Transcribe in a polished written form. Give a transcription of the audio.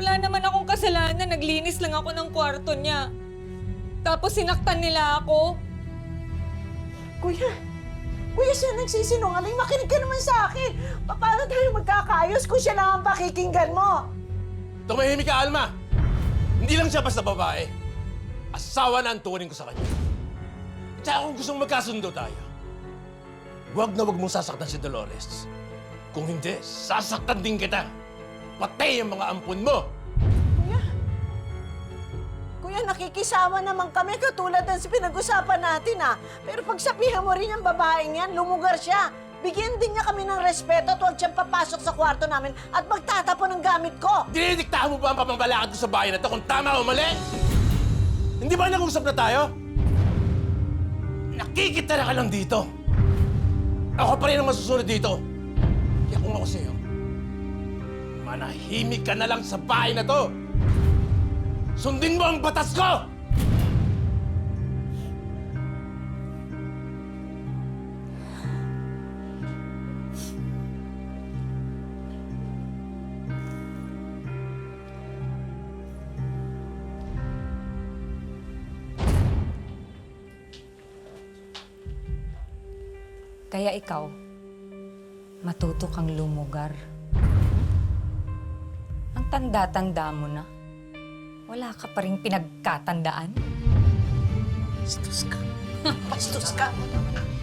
Wala naman akong kasalanan. Naglinis lang ako ng kwarto niya. Tapos sinaktan nila ako. Kuya, siya nagsisinungaling. Makinig ka naman sa akin. Paano tayo magkakaayos kung siya lang ang pakikinggan mo? Tumahimik ka, Alma! Hindi lang siya basta babae. Asawa na ang turing ko sa kanya. Tsaka kung gustong magkasundo tayo, huwag na huwag mong sasaktan si Dolores. Kung hindi, sasaktan din kita. Patay ang mga ampun mo! Kuya, nakikisama naman kami katulad ng pinag-usapan natin Pero pagsabihan mo rin yung babaeng yan, lumugar siya. Bigyan din niya kami ng respeto at huwag siyang papasok sa kwarto namin at magtatapon ng gamit ko. Dinidiktahan mo ba ang pamambalakad ko sa bahay na to kung tama o mali? Hindi ba nag-usap na tayo? Nakikita na ka lang dito. Ako pa rin ang masusunod dito. Kaya kung ako sa'yo, manahimik ka na lang sa bahay na to. Sundin mo ang batas ko! Kaya ikaw, matuto kang lumugar. Ang tanda-tanda mo na. Wala ka pa rin pinagkatandaan? Bastos ka. Bastos ka.